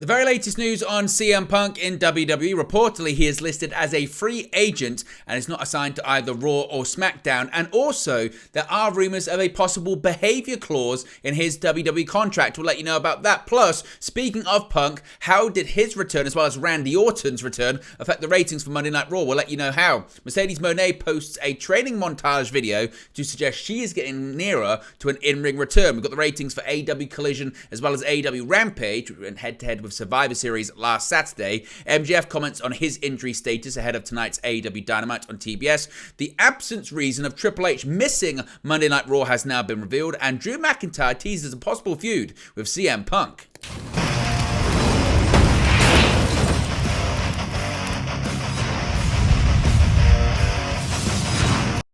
The very latest news on CM Punk in WWE. Reportedly, he is listed as a free agent and is not assigned to either Raw or SmackDown. And also, there are rumors of a possible behavior clause in his WWE contract. We'll let you know about that. Plus, speaking of Punk, how did his return, as well as Randy Orton's return, affect the ratings for Monday Night Raw? We'll let you know how. Mercedes Monae posts a training montage video to suggest she is getting nearer to an in-ring return. We've got the ratings for AEW Collision as well as AEW Rampage, and head-to-head with Survivor Series last Saturday. MJF comments on his injury status ahead of tonight's AEW Dynamite on TBS. The absence reason of Triple H missing Monday Night Raw has now been revealed, and Drew McIntyre teases a possible feud with CM Punk.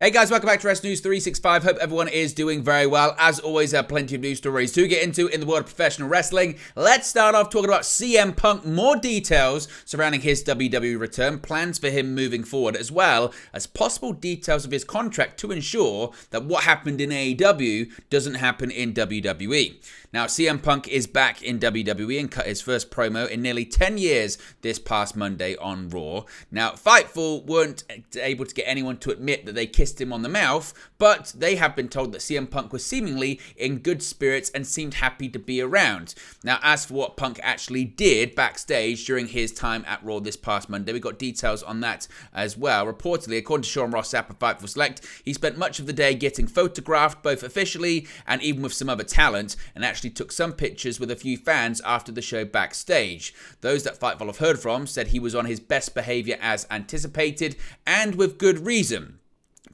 Hey guys, welcome back to Wrestling News 365. Hope everyone is doing very well. As always, there are plenty of news stories to get into in the world of professional wrestling. Let's start off talking about CM Punk. More details surrounding his WWE return, plans for him moving forward, as well as possible details of his contract to ensure that what happened in AEW doesn't happen in WWE. Now, CM Punk is back in WWE and cut his first promo in nearly 10 years this past Monday on Raw. Now, Fightful weren't able to get anyone to admit that they kissed him on the mouth, but they have been told that CM Punk was seemingly in good spirits and seemed happy to be around. Now, as for what Punk actually did backstage during his time at Raw this past Monday, we got details on that as well. Reportedly, according to Sean Ross Sapp of Fightful Select, he spent much of the day getting photographed, both officially and even with some other talent, and actually took some pictures with a few fans after the show backstage. Those that Fightful have heard from said he was on his best behavior as anticipated, and with good reason,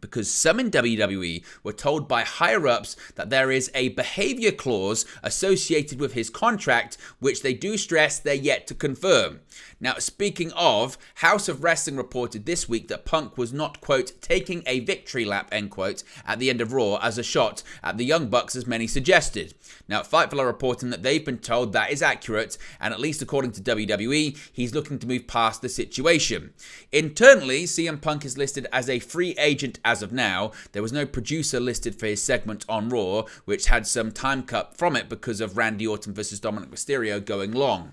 because some in WWE were told by higher-ups that there is a behavior clause associated with his contract, which they do stress they're yet to confirm. Now, speaking of, House of Wrestling reported this week that Punk was not, quote, taking a victory lap, end quote, at the end of Raw as a shot at the Young Bucks, as many suggested. Now, Fightful are reporting that they've been told that is accurate, and at least according to WWE, he's looking to move past the situation. Internally, CM Punk is listed as a free agent as of now. There was no producer listed for his segment on Raw, which had some time cut from it because of Randy Orton versus Dominic Mysterio going long.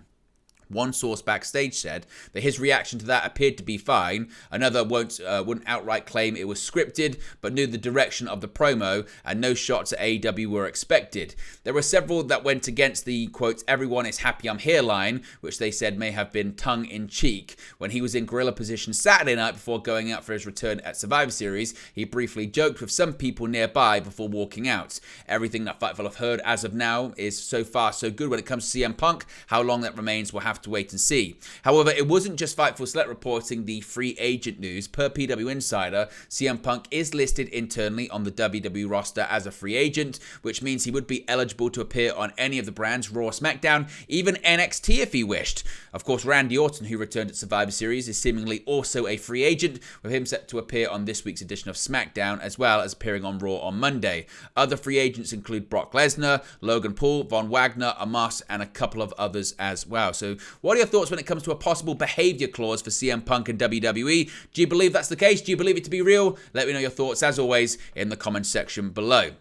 One source backstage said that his reaction to that appeared to be fine. Another wouldn't outright claim it was scripted, but knew the direction of the promo and no shots at AEW were expected. There were several that went against the, quote, everyone is happy I'm here line, which they said may have been tongue-in-cheek. When he was in gorilla position Saturday night before going out for his return at Survivor Series, he briefly joked with some people nearby before walking out. Everything that Fightful have heard as of now is so far so good when it comes to CM Punk. How long that remains, we'll have to wait and see. However, it wasn't just Fightful Select reporting the free agent news. Per PW Insider, CM Punk is listed internally on the WWE roster as a free agent, which means he would be eligible to appear on any of the brands, Raw, SmackDown, even NXT if he wished. Of course, Randy Orton, who returned at Survivor Series, is seemingly also a free agent, with him set to appear on this week's edition of SmackDown, as well as appearing on Raw on Monday. Other free agents include Brock Lesnar, Logan Paul, Von Wagner, Amos, and a couple of others as well. So, what are your thoughts when it comes to a possible behavior clause for CM Punk and WWE? Do you believe that's the case? Do you believe it to be real? Let me know your thoughts, as always, in the comments section below.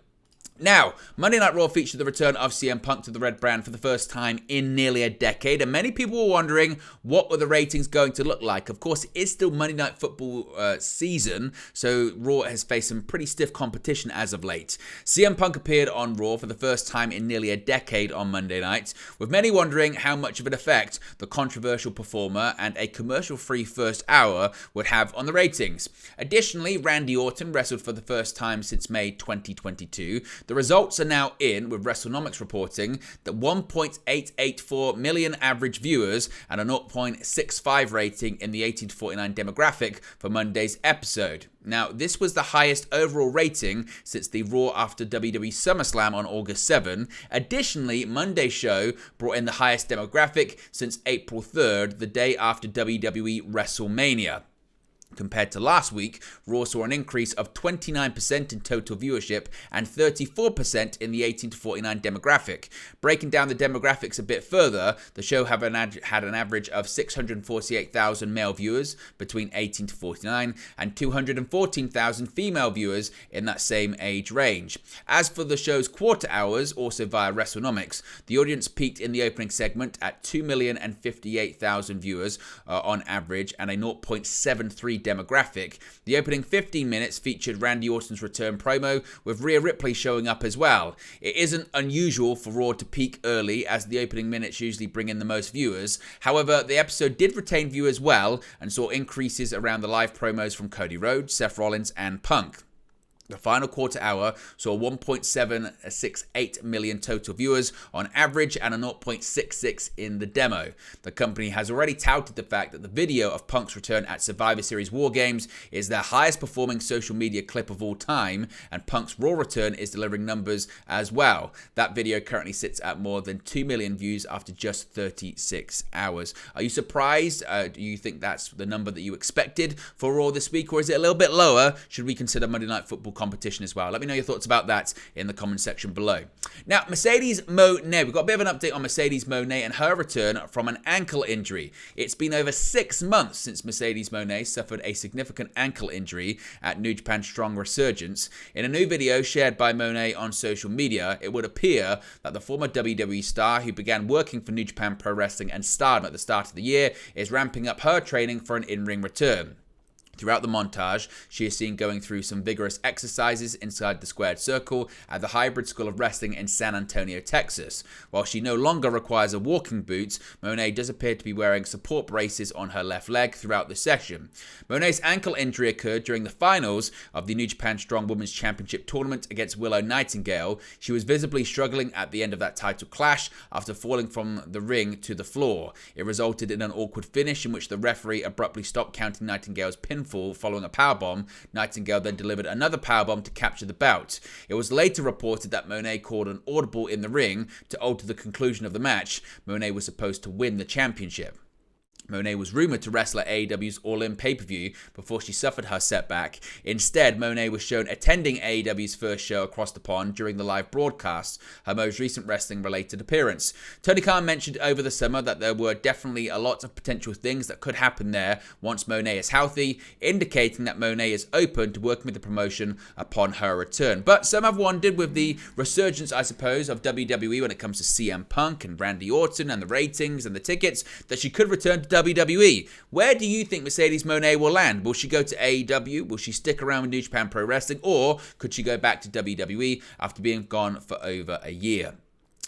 Now, Monday Night Raw featured the return of CM Punk to the Red brand for the first time in nearly a decade, and many people were wondering what were the ratings going to look like. Of course, it is still Monday Night Football season, so Raw has faced some pretty stiff competition as of late. CM Punk appeared on Raw for the first time in nearly a decade on Monday night, with many wondering how much of an effect the controversial performer and a commercial-free first hour would have on the ratings. Additionally, Randy Orton wrestled for the first time since May 2022. The results are now in, with WrestleNomics reporting that 1.884 million average viewers and a 0.65 rating in the 18 to 49 demographic for Monday's episode. Now, this was the highest overall rating since the Raw after WWE SummerSlam on August 7. Additionally, Monday's show brought in the highest demographic since April 3rd, the day after WWE WrestleMania. Compared to last week, Raw saw an increase of 29% in total viewership and 34% in the 18 to 49 demographic. Breaking down the demographics a bit further, the show had an average of 648,000 male viewers between 18 to 49 and 214,000 female viewers in that same age range. As for the show's quarter hours, also via WrestleNomics, the audience peaked in the opening segment at 2,058,000 viewers on average and a 0.73 demographic. The opening 15 minutes featured Randy Orton's return promo, with Rhea Ripley showing up as well. It isn't unusual for Raw to peak early, as the opening minutes usually bring in the most viewers. However, the episode did retain viewers well and saw increases around the live promos from Cody Rhodes, Seth Rollins and Punk. The final quarter hour saw 1.768 million total viewers on average and a 0.66 in the demo. The company has already touted the fact that the video of Punk's return at Survivor Series War Games is their highest performing social media clip of all time, and Punk's Raw return is delivering numbers as well. That video currently sits at more than 2 million views after just 36 hours. Are you surprised? Do you think that's the number that you expected for Raw this week, or is it a little bit lower? Should we consider Monday Night Football competition as well? Let me know your thoughts about that in the comment section below. Now, Mercedes Monae. We've got a bit of an update on Mercedes Monae and her return from an ankle injury. It's been over 6 months since Mercedes Monae suffered a significant ankle injury at New Japan Strong Resurgence. In a new video shared by Monae on social media, it would appear that the former WWE star, who began working for New Japan Pro Wrestling and Stardom at the start of the year, is ramping up her training for an in-ring return. Throughout the montage, she is seen going through some vigorous exercises inside the squared circle at the Hybrid School of Wrestling in San Antonio, Texas. While she no longer requires a walking boot, Monae does appear to be wearing support braces on her left leg throughout the session. Monae's ankle injury occurred during the finals of the New Japan Strong Women's Championship tournament against Willow Nightingale. She was visibly struggling at the end of that title clash after falling from the ring to the floor. It resulted in an awkward finish in which the referee abruptly stopped counting Nightingale's pinfall following a powerbomb. Nightingale then delivered another powerbomb to capture the bout. It was later reported that Monae called an audible in the ring to alter the conclusion of the match. Monae was supposed to win the championship. Monae was rumoured to wrestle at AEW's All In pay-per-view before she suffered her setback. Instead, Monae was shown attending AEW's first show across the pond during the live broadcast, her most recent wrestling-related appearance. Tony Khan mentioned over the summer that there were definitely a lot of potential things that could happen there once Monae is healthy, indicating that Monae is open to working with the promotion upon her return. But some have wondered, with the resurgence, I suppose, of WWE when it comes to CM Punk and Randy Orton and the ratings and the tickets, that she could return to WWE. Where do you think Mercedes Monae will land? Will she go to AEW? Will she stick around with New Japan Pro Wrestling? Or could she go back to WWE after being gone for over a year?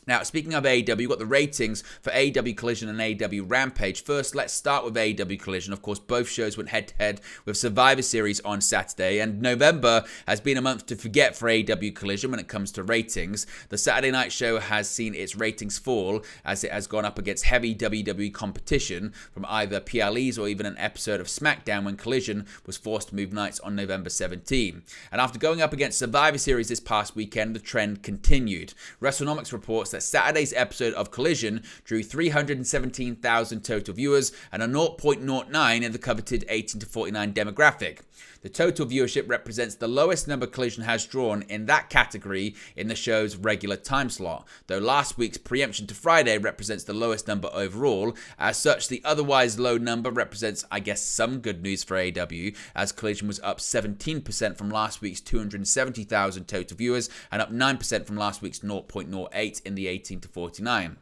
Now, speaking of AEW, we've got the ratings for AEW Collision and AEW Rampage. First, let's start with AEW Collision. Of course, both shows went head-to-head with Survivor Series on Saturday, and November has been a month to forget for AEW Collision when it comes to ratings. The Saturday night show has seen its ratings fall as it has gone up against heavy WWE competition from either PLEs or even an episode of SmackDown when Collision was forced to move nights on November 17. And after going up against Survivor Series this past weekend, the trend continued. WrestleNomics reports that Saturday's episode of Collision drew 317,000 total viewers and a 0.09 in the coveted 18 to 49 demographic. The total viewership represents the lowest number Collision has drawn in that category in the show's regular time slot, though last week's preemption to Friday represents the lowest number overall. As such, the otherwise low number represents, I guess, some good news for AEW, as Collision was up 17% from last week's 270,000 total viewers and up 9% from last week's 0.08 in the 18 to 49.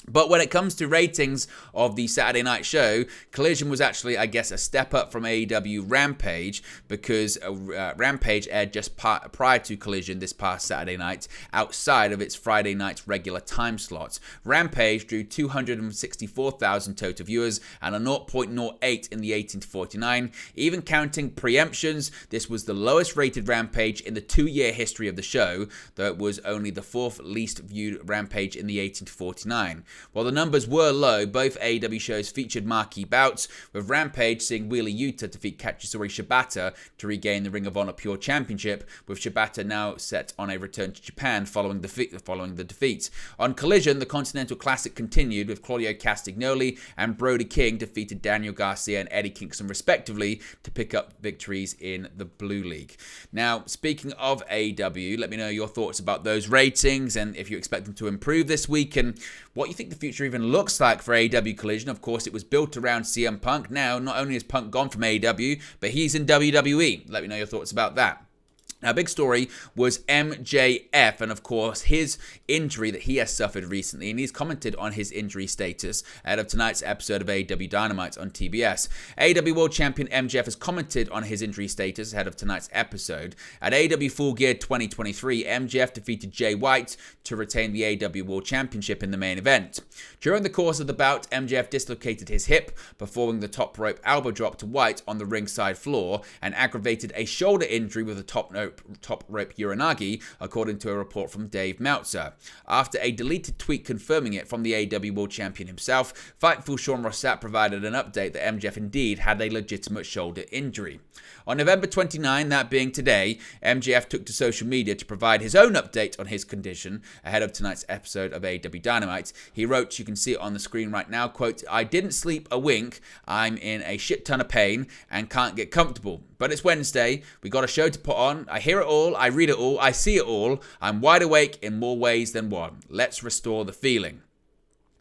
But when it comes to ratings of the Saturday night show, Collision was actually, I guess, a step up from AEW Rampage, because Rampage aired just prior to Collision this past Saturday night, outside of its Friday night's regular time slot. Rampage drew 264,000 total viewers and a 0.08 in the 18 to 49. Even counting preemptions, this was the lowest rated Rampage in the 2-year history of the show, though it was only the 4th least viewed Rampage in the 18 to 49. While the numbers were low, both AEW shows featured marquee bouts, with Rampage seeing Wheeler Yuta defeat Katsuyori Shibata to regain the Ring of Honor Pure Championship, with Shibata now set on a return to Japan following the defeat. On Collision, the Continental Classic continued, with Claudio Castagnoli and Brody King defeated Daniel Garcia and Eddie Kingston respectively to pick up victories in the Blue League. Now, speaking of AEW, let me know your thoughts about those ratings and if you expect them to improve this week and what you think the future even looks like for AEW Collision. Of course, it was built around CM Punk. Now, not only is Punk gone from AEW, but he's in WWE. Let me know your thoughts about that. Now, big story was MJF and, of course, his injury that he has suffered recently, and he's commented on his injury status ahead of tonight's episode of AEW Dynamite on TBS. AEW World Champion MJF has commented on his injury status ahead of tonight's episode. At AEW Full Gear 2023, MJF defeated Jay White to retain the AEW World Championship in the main event. During the course of the bout, MJF dislocated his hip, performing the top rope elbow drop to White on the ringside floor, and aggravated a shoulder injury with a top rope uranagi, according to a report from Dave Meltzer. After a deleted tweet confirming it from the AEW World Champion himself, Fightful Sean Ross Sapp provided an update that MJF indeed had a legitimate shoulder injury. On November 29, that being today, MJF took to social media to provide his own update on his condition ahead of tonight's episode of AEW Dynamite. He wrote, you can see it on the screen right now, quote, "I didn't sleep a wink. I'm in a shit ton of pain and can't get comfortable. But it's Wednesday. We got a show to put on. I hear it all. I read it all. I see it all. I'm wide awake in more ways than one. Let's restore the feeling."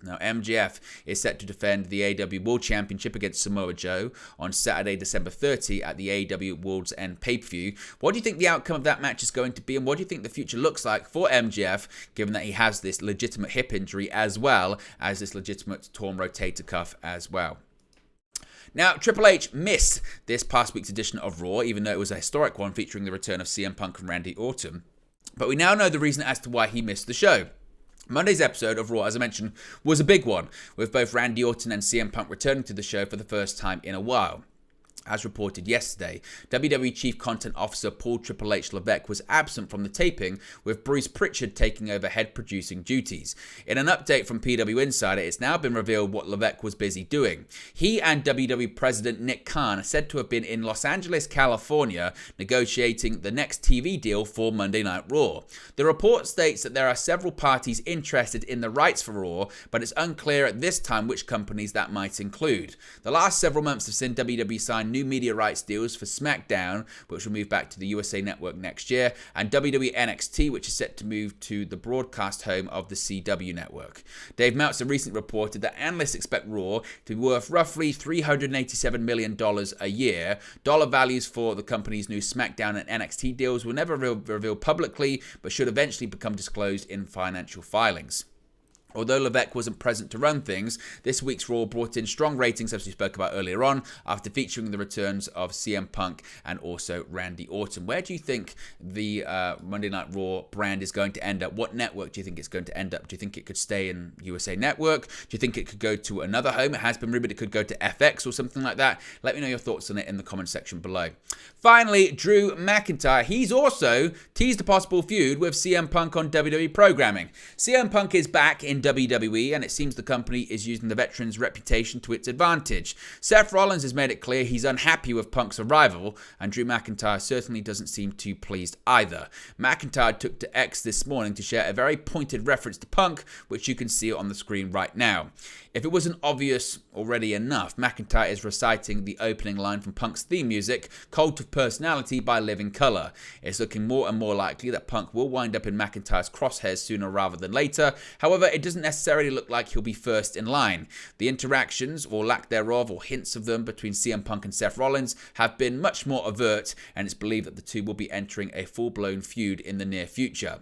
Now, MJF is set to defend the AEW World Championship against Samoa Joe on Saturday, December 30 at the AEW World's End pay-per-view. What do you think the outcome of that match is going to be, and what do you think the future looks like for MJF, given that he has this legitimate hip injury as well as this legitimate torn rotator cuff as well? Now, Triple H missed this past week's edition of Raw, even though it was a historic one featuring the return of CM Punk and Randy Orton. But we now know the reason as to why he missed the show. Monday's episode of Raw, as I mentioned, was a big one, with both Randy Orton and CM Punk returning to the show for the first time in a while. As reported yesterday, WWE Chief Content Officer Paul Triple H Levesque was absent from the taping, with Bruce Pritchard taking over head producing duties. In an update from PW Insider, it's now been revealed what Levesque was busy doing. He and WWE President Nick Khan are said to have been in Los Angeles, California, negotiating the next TV deal for Monday Night Raw. The report states that there are several parties interested in the rights for Raw, but it's unclear at this time which companies that might include. The last several months have seen WWE sign new media rights deals for SmackDown, which will move back to the USA Network next year, and WWE NXT, which is set to move to the broadcast home of the CW Network. Dave Meltzer recently reported that analysts expect Raw to be worth roughly $387 million a year. Dollar values for the company's new SmackDown and NXT deals were never revealed publicly, but should eventually become disclosed in financial filings. Although Levesque wasn't present to run things, this week's Raw brought in strong ratings, as we spoke about earlier on, after featuring the returns of CM Punk and also Randy Orton. Where do you think the Monday Night Raw brand is going to end up? What network do you think it's going to end up? Do you think it could stay in USA Network? Do you think it could go to another home? It has been rumored it could go to FX or something like that. Let me know your thoughts on it in the comment section below. Finally, Drew McIntyre. He's also teased a possible feud with CM Punk on WWE programming. CM Punk is back in WWE, and it seems the company is using the veteran's reputation to its advantage. Seth Rollins has made it clear he's unhappy with Punk's arrival, and Drew McIntyre certainly doesn't seem too pleased either. McIntyre took to X this morning to share a very pointed reference to Punk, which you can see on the screen right now. If it wasn't obvious already enough, McIntyre is reciting the opening line from Punk's theme music, Cult of Personality by Living Colour. It's looking more and more likely that Punk will wind up in McIntyre's crosshairs sooner rather than later. However, it doesn't necessarily look like he'll be first in line. The interactions, or lack thereof, or hints of them between CM Punk and Seth Rollins have been much more overt, and it's believed that the two will be entering a full-blown feud in the near future.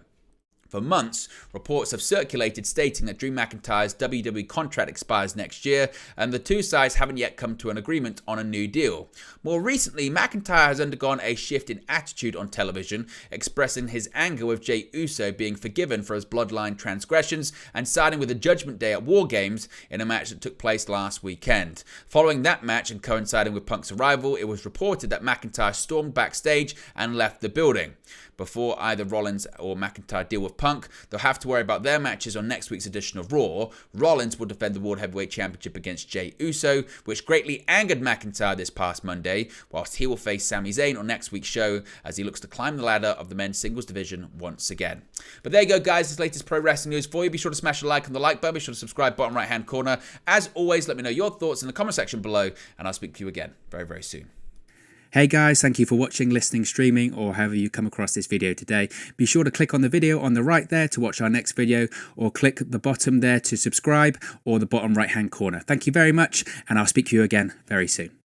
For months, reports have circulated stating that Drew McIntyre's WWE contract expires next year, and the two sides haven't yet come to an agreement on a new deal. More recently, McIntyre has undergone a shift in attitude on television, expressing his anger with Jey Uso being forgiven for his bloodline transgressions and siding with the Judgment Day at War Games in a match that took place last weekend. Following that match and coinciding with Punk's arrival, it was reported that McIntyre stormed backstage and left the building. Before either Rollins or McIntyre deal with Punk. They'll have to worry about their matches on next week's edition of Raw. Rollins will defend the World Heavyweight Championship against Jey Uso, which greatly angered McIntyre this past Monday, whilst he will face Sami Zayn on next week's show as he looks to climb the ladder of the men's singles division once again. But there you go, guys. This latest pro wrestling news for you. Be sure to smash a like on the like button. Be sure to subscribe, bottom right hand corner. As always, let me know your thoughts in the comment section below, and I'll speak to you again very, very soon. Hey guys, thank you for watching, listening, streaming, or however you come across this video today. Be sure to click on the video on the right there to watch our next video, or click the bottom there to subscribe, or the bottom right hand corner. Thank you very much, and I'll speak to you again very soon.